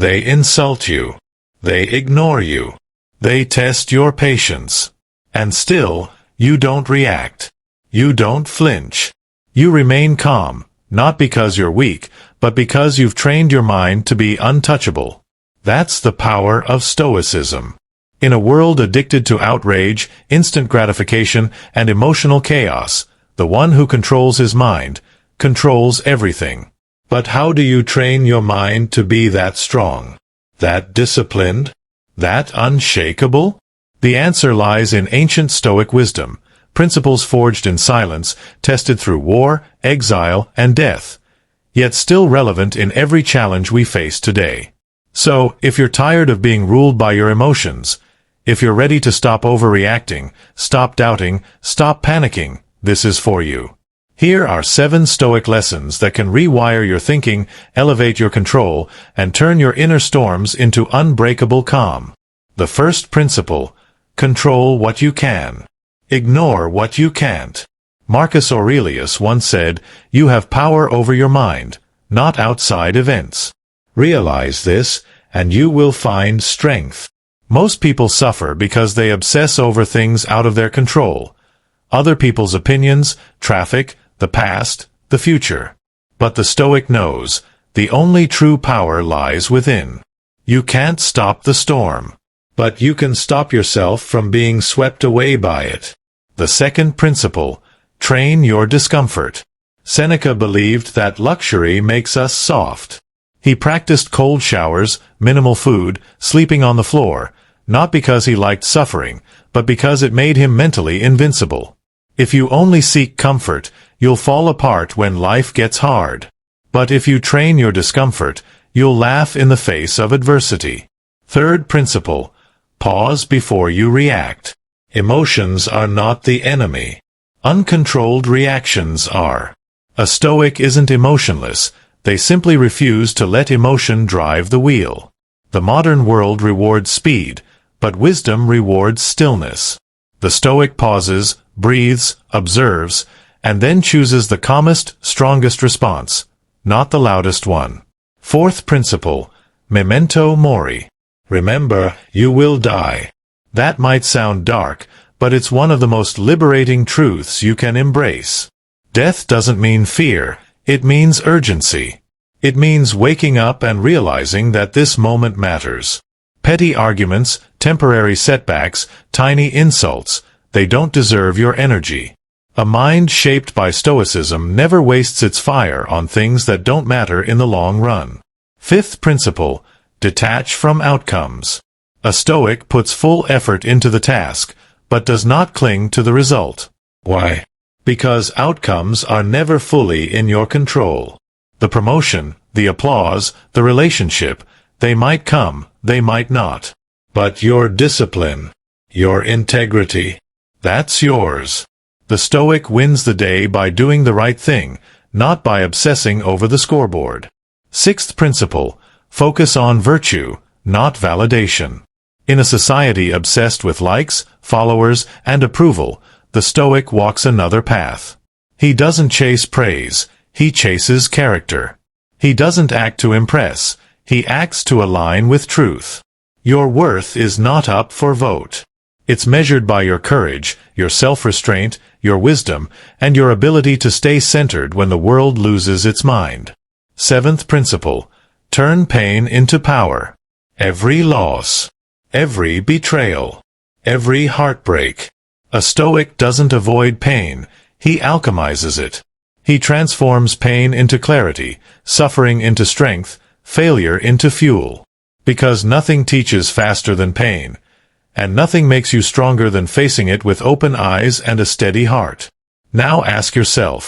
They insult you. They ignore you. They test your patience. And still, you don't react. You don't flinch. You remain calm, not because you're weak, but because you've trained your mind to be untouchable. That's the power of Stoicism. In a world addicted to outrage, instant gratification, and emotional chaos, the one who controls his mind controls everything. But how do you train your mind to be that strong, that disciplined, that unshakable? The answer lies in ancient Stoic wisdom, principles forged in silence, tested through war, exile, and death, yet still relevant in every challenge we face today. So, if you're tired of being ruled by your emotions, if you're ready to stop overreacting, stop doubting, stop panicking, this is for you. Here are 7 Stoic lessons that can rewire your thinking, elevate your control, and turn your inner storms into unbreakable calm. The first principle: control what you can. Ignore what you can't. Marcus Aurelius once said, "You have power over your mind, not outside events." Realize this, and you will find strength. Most people suffer because they obsess over things out of their control. Other people's opinions, traffic, the past, the future. But the Stoic knows, the only true power lies within. You can't stop the storm, but you can stop yourself from being swept away by it. The second principle: train your discomfort. Seneca believed that luxury makes us soft. He practiced cold showers, minimal food, sleeping on the floor, not because he liked suffering, but because it made him mentally invincible. If you only seek comfort, you'll fall apart when life gets hard. But if you train your discomfort, you'll laugh in the face of adversity. Third principle: pause before you react. Emotions are not the enemy. Uncontrolled reactions are. A Stoic isn't emotionless. They simply refuse to let emotion drive the wheel. The modern world rewards speed, but wisdom rewards stillness. The Stoic pauses, breathes, observes, and then chooses the calmest, strongest response, not the loudest one. Fourth principle: memento mori. Remember, you will die. That might sound dark, but it's one of the most liberating truths you can embrace. Death doesn't mean fear, it means urgency. It means waking up and realizing that this moment matters. Petty arguments, temporary setbacks, tiny insults, they don't deserve your energy. A mind shaped by Stoicism never wastes its fire on things that don't matter in the long run. Fifth principle: detach from outcomes. A Stoic puts full effort into the task, but does not cling to the result. Why? Because outcomes are never fully in your control. The promotion, the applause, the relationship, they might come, they might not. But your discipline, your integrity, that's yours. The Stoic wins the day by doing the right thing, not by obsessing over the scoreboard. Sixth principle: focus on virtue, not validation. In a society obsessed with likes, followers, and approval, the Stoic walks another path. He doesn't chase praise, he chases character. He doesn't act to impress, he acts to align with truth. Your worth is not up for vote. It's measured by your courage, your self-restraint, your wisdom, and your ability to stay centered when the world loses its mind. Seventh principle: turn pain into power. Every loss, every betrayal, every heartbreak. A Stoic doesn't avoid pain, he alchemizes it. He transforms pain into clarity, suffering into strength, failure into fuel. Because nothing teaches faster than pain, and nothing makes you stronger than facing it with open eyes and a steady heart. Now ask yourself,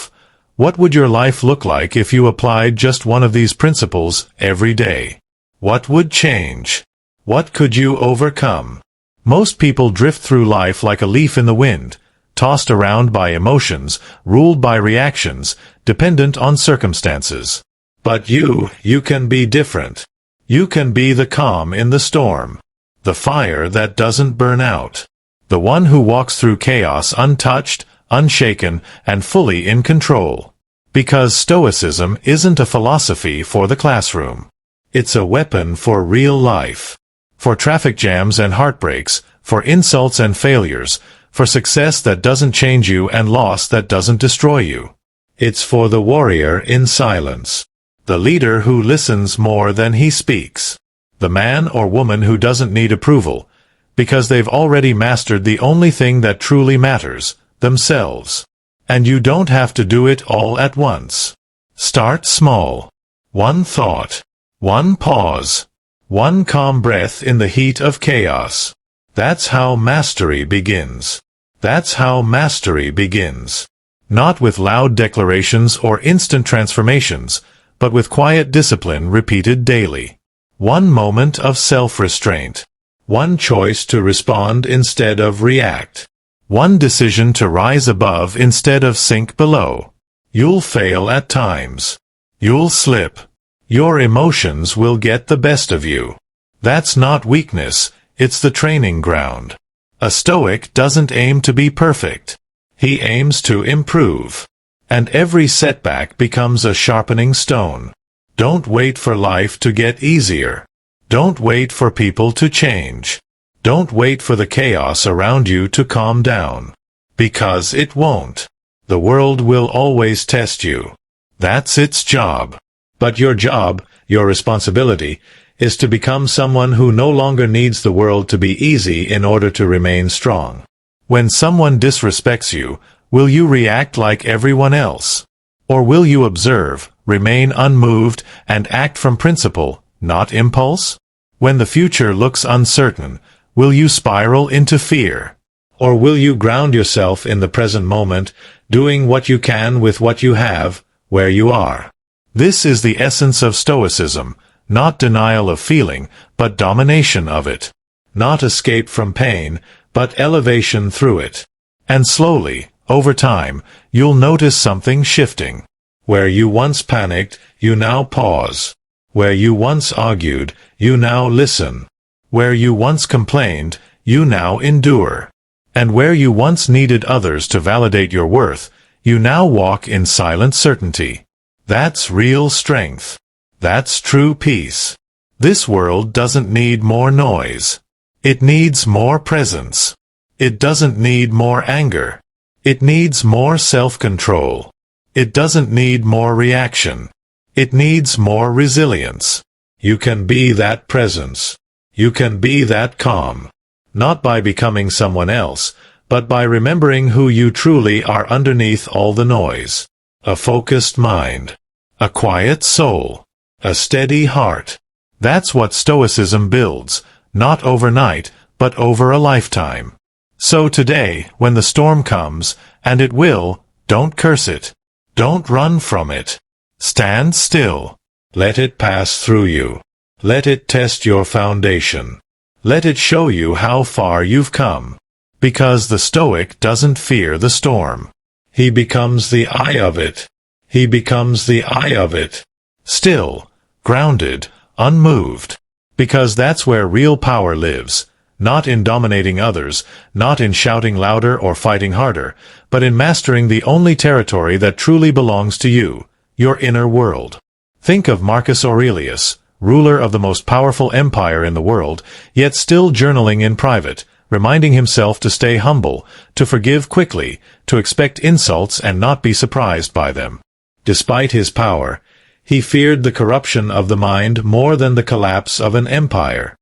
what would your life look like if you applied just one of these principles every day? What would change? What could you overcome? Most people drift through life like a leaf in the wind, tossed around by emotions, ruled by reactions, dependent on circumstances. But you can be different. You can be the calm in the storm, the fire that doesn't burn out, the one who walks through chaos untouched, unshaken, and fully in control. Because Stoicism isn't a philosophy for the classroom. It's a weapon for real life. For traffic jams and heartbreaks, for insults and failures, for success that doesn't change you and loss that doesn't destroy you. It's for the warrior in silence. The leader who listens more than he speaks. The man or woman who doesn't need approval, because they've already mastered the only thing that truly matters, themselves. And you don't have to do it all at once. Start small. One thought. One pause. One calm breath in the heat of chaos. That's how mastery begins. That's how mastery begins. Not with loud declarations or instant transformations, but with quiet discipline repeated daily. One moment of self-restraint. One choice to respond instead of react. One decision to rise above instead of sink below. You'll fail at times. You'll slip. Your emotions will get the best of you. That's not weakness, it's the training ground. A Stoic doesn't aim to be perfect. He aims to improve. And every setback becomes a sharpening stone. Don't wait for life to get easier. Don't wait for people to change. Don't wait for the chaos around you to calm down. Because it won't. The world will always test you. That's its job. But your job, your responsibility, is to become someone who no longer needs the world to be easy in order to remain strong. When someone disrespects you, will you react like everyone else? Or will you observe, remain unmoved, and act from principle, not impulse? When the future looks uncertain, will you spiral into fear? Or will you ground yourself in the present moment, doing what you can with what you have, where you are? This is the essence of Stoicism, not denial of feeling, but domination of it. Not escape from pain, but elevation through it. And slowly, over time, you'll notice something shifting. Where you once panicked, you now pause. Where you once argued, you now listen. Where you once complained, you now endure. And where you once needed others to validate your worth, you now walk in silent certainty. That's real strength. That's true peace. This world doesn't need more noise. It needs more presence. It doesn't need more anger. It needs more self-control. It doesn't need more reaction. It needs more resilience. You can be that presence. You can be that calm. Not by becoming someone else, but by remembering who you truly are underneath all the noise. A focused mind. A quiet soul. A steady heart. That's what Stoicism builds, not overnight, but over a lifetime. So today, when the storm comes, and it will, don't curse it. Don't run from it. Stand still. Let it pass through you. Let it test your foundation. Let it show you how far you've come. Because the Stoic doesn't fear the storm. He becomes the eye of it. He becomes the eye of it. Still, grounded, unmoved. Because that's where real power lives. Not in dominating others, not in shouting louder or fighting harder, but in mastering the only territory that truly belongs to you, your inner world. Think of Marcus Aurelius, ruler of the most powerful empire in the world, yet still journaling in private, reminding himself to stay humble, to forgive quickly, to expect insults and not be surprised by them. Despite his power, he feared the corruption of the mind more than the collapse of an empire.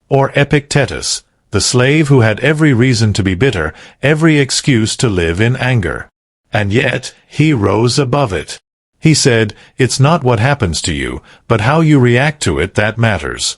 Or Epictetus, the slave who had every reason to be bitter, every excuse to live in anger. And yet, he rose above it. He said, "It's not what happens to you, but how you react to it that matters."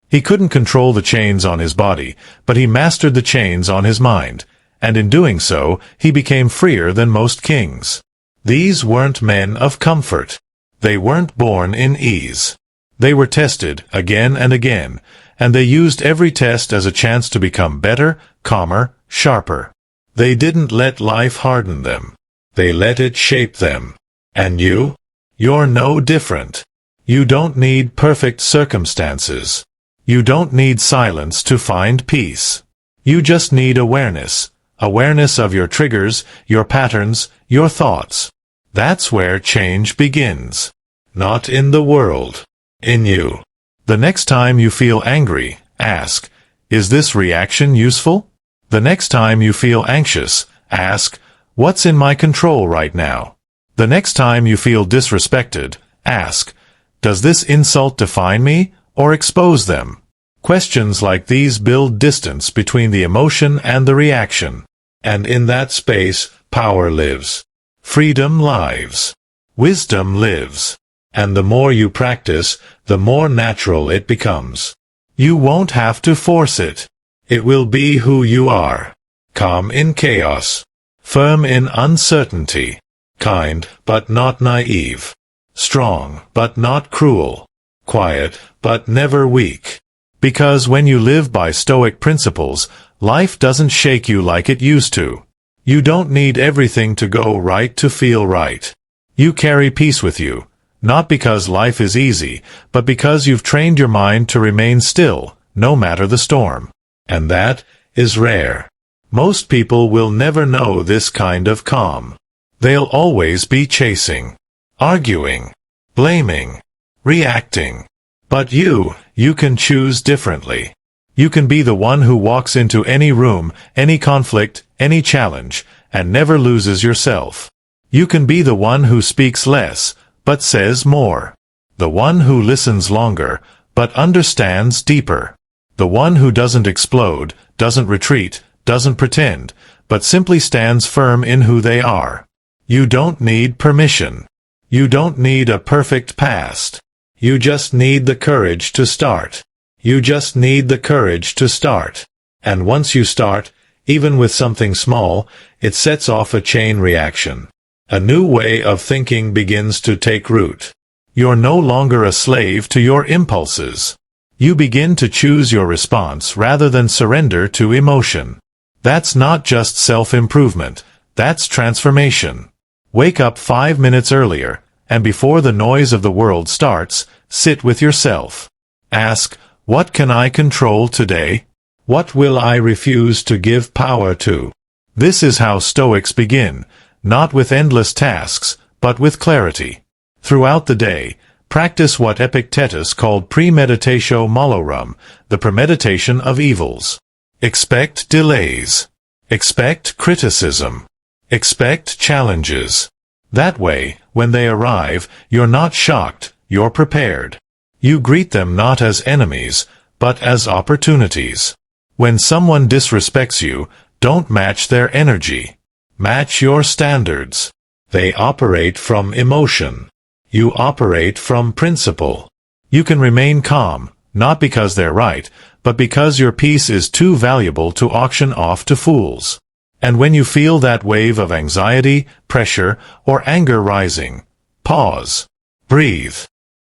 He couldn't control the chains on his body, but he mastered the chains on his mind, and in doing so, he became freer than most kings. These weren't men of comfort. They weren't born in ease. They were tested again and again, and they used every test as a chance to become better, calmer, sharper. They didn't let life harden them. They let it shape them. And you? You're no different. You don't need perfect circumstances. You don't need silence to find peace. You just need awareness. Awareness of your triggers, your patterns, your thoughts. That's where change begins. Not in the world. In you. The next time you feel angry, ask, is this reaction useful? The next time you feel anxious, ask, what's in my control right now? The next time you feel disrespected, ask, does this insult define me or expose them? Questions like these build distance between the emotion and the reaction. And in that space, power lives. Freedom lives. Wisdom lives. And the more you practice, the more natural it becomes. You won't have to force it. It will be who you are. Calm in chaos. Firm in uncertainty. Kind, but not naive. Strong, but not cruel. Quiet, but never weak. Because when you live by Stoic principles, life doesn't shake you like it used to. You don't need everything to go right to feel right. You carry peace with you, not because life is easy, but because you've trained your mind to remain still, no matter the storm. And that is rare. Most people will never know this kind of calm. They'll always be chasing, arguing, blaming, reacting. But you can choose differently. You can be the one who walks into any room, any conflict, any challenge, and never loses yourself. You can be the one who speaks less, but says more. The one who listens longer, but understands deeper. The one who doesn't explode, doesn't retreat, doesn't pretend, but simply stands firm in who they are. You don't need permission. You don't need a perfect past. You just need the courage to start. You just need the courage to start. And once you start, even with something small, it sets off a chain reaction. A new way of thinking begins to take root. You're no longer a slave to your impulses. You begin to choose your response rather than surrender to emotion. That's not just self-improvement, that's transformation. Wake up 5 minutes earlier, and before the noise of the world starts, sit with yourself. Ask, what can I control today? What will I refuse to give power to? This is how Stoics begin, not with endless tasks, but with clarity. Throughout the day, practice what Epictetus called premeditatio malorum, the premeditation of evils. Expect delays. Expect criticism. Expect challenges. That way, when they arrive, you're not shocked, you're prepared. You greet them not as enemies, but as opportunities. When someone disrespects you, don't match their energy. Match your standards. They operate from emotion. You operate from principle. You can remain calm, not because they're right, but because your peace is too valuable to auction off to fools. And when you feel that wave of anxiety, pressure, or anger rising, pause. Breathe.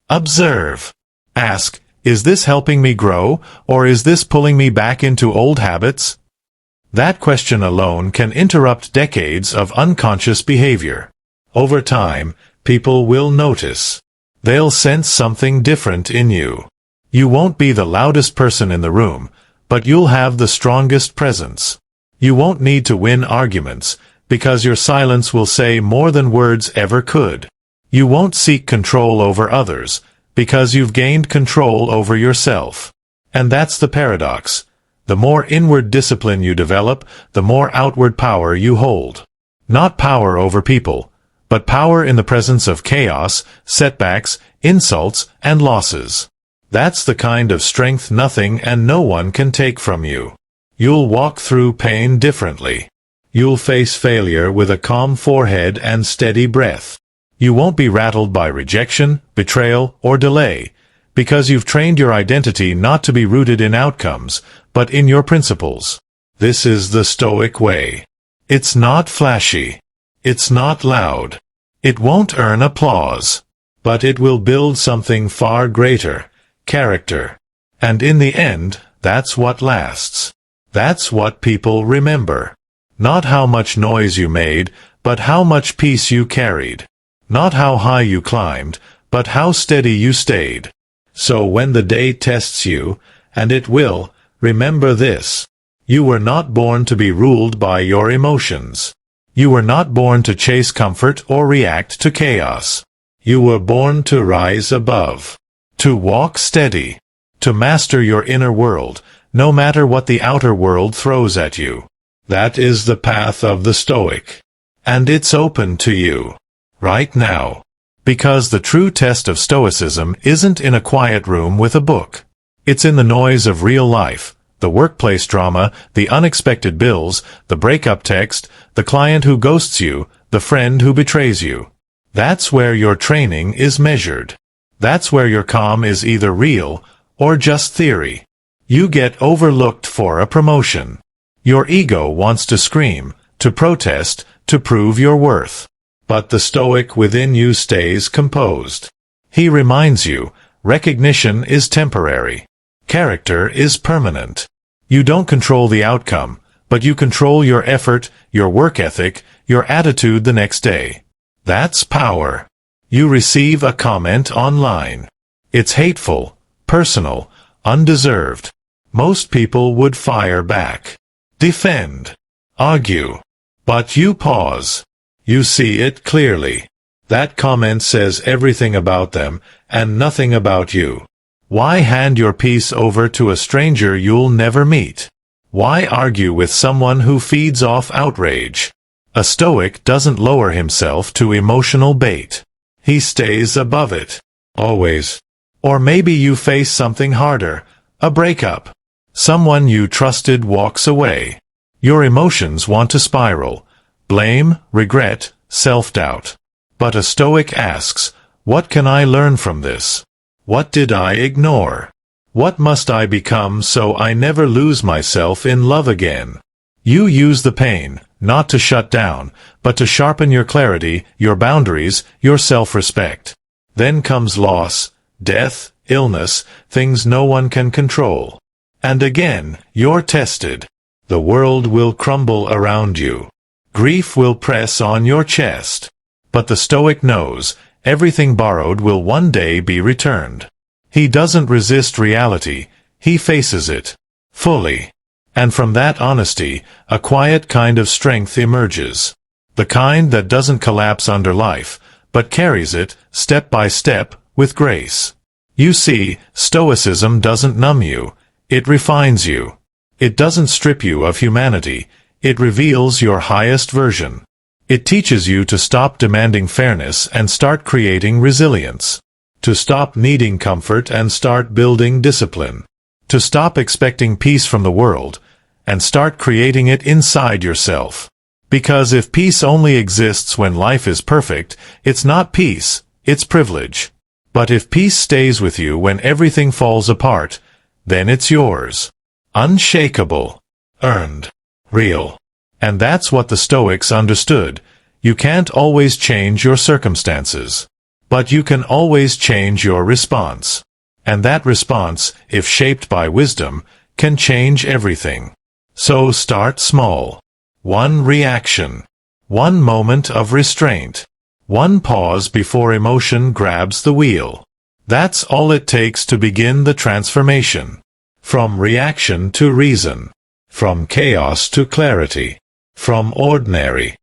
Observe. Ask, is this helping me grow, or is this pulling me back into old habits? That question alone can interrupt decades of unconscious behavior. Over time, people will notice. They'll sense something different in you. You won't be the loudest person in the room, but you'll have the strongest presence. You won't need to win arguments, because your silence will say more than words ever could. You won't seek control over others, because you've gained control over yourself. And that's the paradox. The more inward discipline you develop, the more outward power you hold. Not power over people, but power in the presence of chaos, setbacks, insults, and losses. That's the kind of strength nothing and no one can take from you. You'll walk through pain differently. You'll face failure with a calm forehead and steady breath. You won't be rattled by rejection, betrayal, or delay, because you've trained your identity not to be rooted in outcomes, but in your principles. This is the Stoic way. It's not flashy. It's not loud. It won't earn applause. But it will build something far greater, character. And in the end, that's what lasts. That's what people remember. Not how much noise you made, but how much peace you carried. Not how high you climbed, but how steady you stayed. So when the day tests you, and it will, remember this. You were not born to be ruled by your emotions. You were not born to chase comfort or react to chaos. You were born to rise above. To walk steady. to master your inner world, no matter what the outer world throws at you. That is the path of the Stoic. And it's open to you. Right now. Because the true test of Stoicism isn't in a quiet room with a book. It's in the noise of real life, the workplace drama, the unexpected bills, the breakup text, the client who ghosts you, the friend who betrays you. That's where your training is measured. That's where your calm is either real or just theory. You get overlooked for a promotion. Your ego wants to scream, to protest, to prove your worth. But the Stoic within you stays composed. He reminds you, recognition is temporary. Character is permanent. You don't control the outcome, but you control your effort, your work ethic, your attitude the next day. That's power. You receive a comment online. It's hateful, personal, undeserved. Most people would fire back. Defend. Argue. But you pause. You see it clearly. That comment says everything about them, and nothing about you. Why hand your peace over to a stranger you'll never meet? Why argue with someone who feeds off outrage? A Stoic doesn't lower himself to emotional bait. He stays above it. Always. Or maybe you face something harder. A breakup. Someone you trusted walks away. Your emotions want to spiral. Blame, regret, self-doubt. But a Stoic asks, what can I learn from this? What did I ignore? What must I become so I never lose myself in love again? You use the pain, not to shut down, but to sharpen your clarity, your boundaries, your self-respect. Then comes loss, death, illness, things no one can control. And again, you're tested. The world will crumble around you. Grief will press on your chest. But the Stoic knows, everything borrowed will one day be returned. He doesn't resist reality, he faces it. Fully. And from that honesty, a quiet kind of strength emerges. The kind that doesn't collapse under life, but carries it, step by step, with grace. You see, Stoicism doesn't numb you, it refines you. It doesn't strip you of humanity, it reveals your highest version. It teaches you to stop demanding fairness and start creating resilience. To stop needing comfort and start building discipline. To stop expecting peace from the world and start creating it inside yourself. Because if peace only exists when life is perfect, it's not peace, it's privilege. But if peace stays with you when everything falls apart, then it's yours. Unshakable. Earned. Real. And that's what the Stoics understood. You can't always change your circumstances. But you can always change your response. And that response, if shaped by wisdom, can change everything. So start small. One reaction. One moment of restraint. One pause before emotion grabs the wheel. That's all it takes to begin the transformation. From reaction to reason. From chaos to clarity. From ordinary.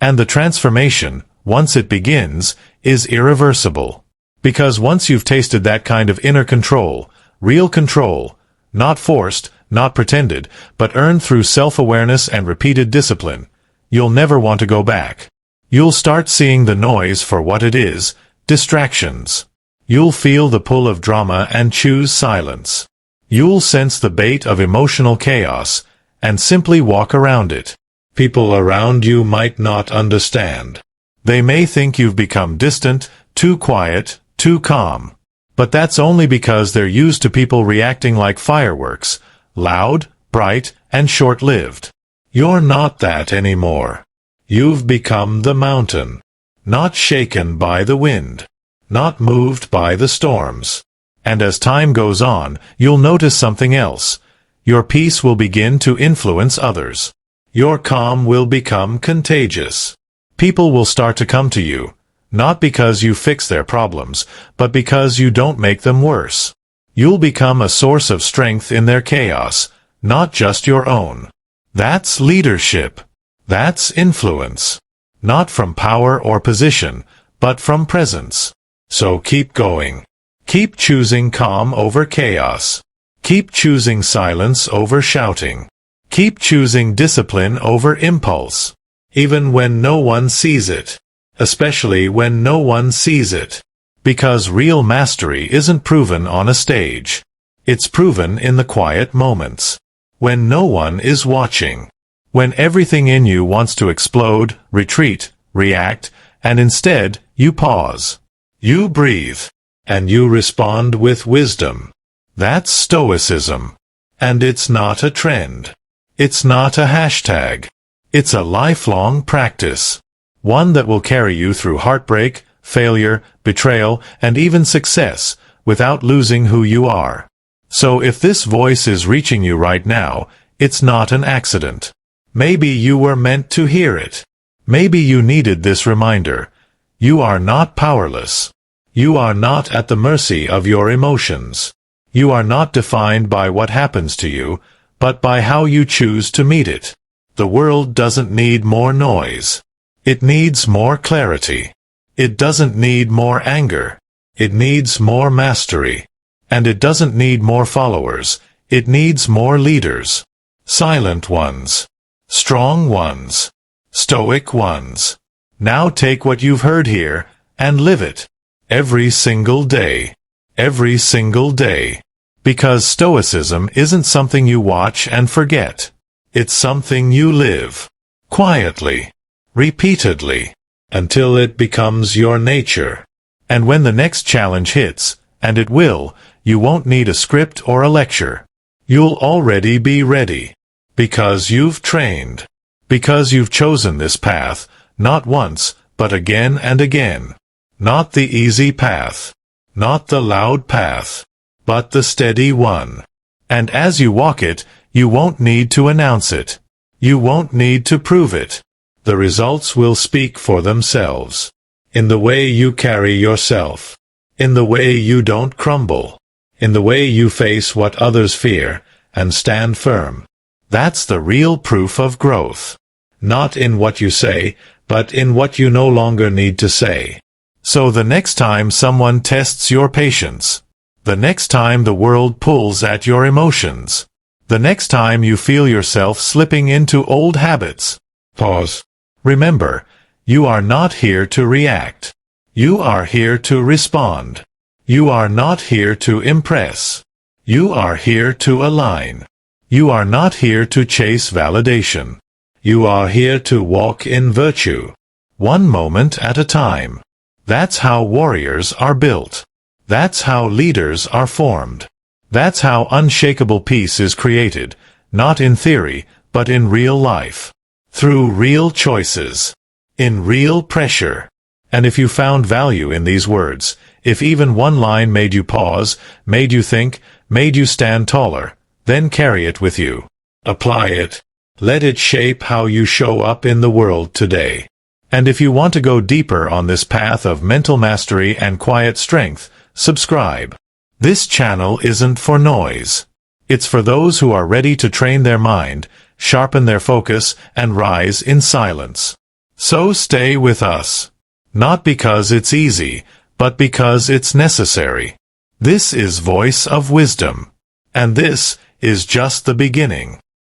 And the transformation, once it begins, is irreversible. Because once you've tasted that kind of inner control, real control, not forced, not pretended, but earned through self-awareness and repeated discipline, you'll never want to go back. You'll start seeing the noise for what it is, distractions. You'll feel the pull of drama and choose silence. You'll sense the bait of emotional chaos, and simply walk around it. People around you might not understand. They may think you've become distant, too quiet, too calm. But that's only because they're used to people reacting like fireworks, loud, bright, and short-lived. You're not that anymore. You've become the mountain. Not shaken by the wind. Not moved by the storms. And as time goes on, you'll notice something else. Your peace will begin to influence others. Your calm will become contagious. People will start to come to you, not because you fix their problems, but because you don't make them worse. You'll become a source of strength in their chaos, not just your own. That's leadership. That's influence. Not from power or position, but from presence. So keep going. Keep choosing calm over chaos. Keep choosing silence over shouting. Keep choosing discipline over impulse. Even when no one sees it. Especially when no one sees it. Because real mastery isn't proven on a stage. It's proven in the quiet moments. When no one is watching. When everything in you wants to explode, retreat, react, and instead, you pause. You breathe. And you respond with wisdom. That's Stoicism. And it's not a trend. It's not a hashtag. It's a lifelong practice. One that will carry you through heartbreak, failure, betrayal, and even success, without losing who you are. So if this voice is reaching you right now, it's not an accident. Maybe you were meant to hear it. Maybe you needed this reminder. You are not powerless. You are not at the mercy of your emotions. You are not defined by what happens to you, but by how you choose to meet it. The world doesn't need more noise. It needs more clarity. It doesn't need more anger. It needs more mastery. And it doesn't need more followers. It needs more leaders. Silent ones. Strong ones. Stoic ones. Now take what you've heard here, and live it. Every single day. Every single day. Because Stoicism isn't something you watch and forget. It's something you live. Quietly. Repeatedly. Until it becomes your nature. And when the next challenge hits, and it will, you won't need a script or a lecture. You'll already be ready. Because you've trained. Because you've chosen this path, not once, but again and again. Not the easy path. Not the loud path. But the steady one. And as you walk it, you won't need to announce it. You won't need to prove it. The results will speak for themselves. In the way you carry yourself. In the way you don't crumble. In the way you face what others fear, and stand firm. That's the real proof of growth. Not in what you say, but in what you no longer need to say. So the next time someone tests your patience, the next time the world pulls at your emotions, the next time you feel yourself slipping into old habits, pause. Remember, you are not here to react. You are here to respond. You are not here to impress. You are here to align. You are not here to chase validation. You are here to walk in virtue. One moment at a time. That's how warriors are built. That's how leaders are formed. That's how unshakable peace is created, not in theory, but in real life. Through real choices. In real pressure. And if you found value in these words, if even one line made you pause, made you think, made you stand taller, then carry it with you. Apply it. Let it shape how you show up in the world today. And if you want to go deeper on this path of mental mastery and quiet strength, subscribe. This channel isn't for noise. It's for those who are ready to train their mind, sharpen their focus, and rise in silence. So stay with us. Not because it's easy, but because it's necessary. This is Voice of Wisdom. And this is just the beginning.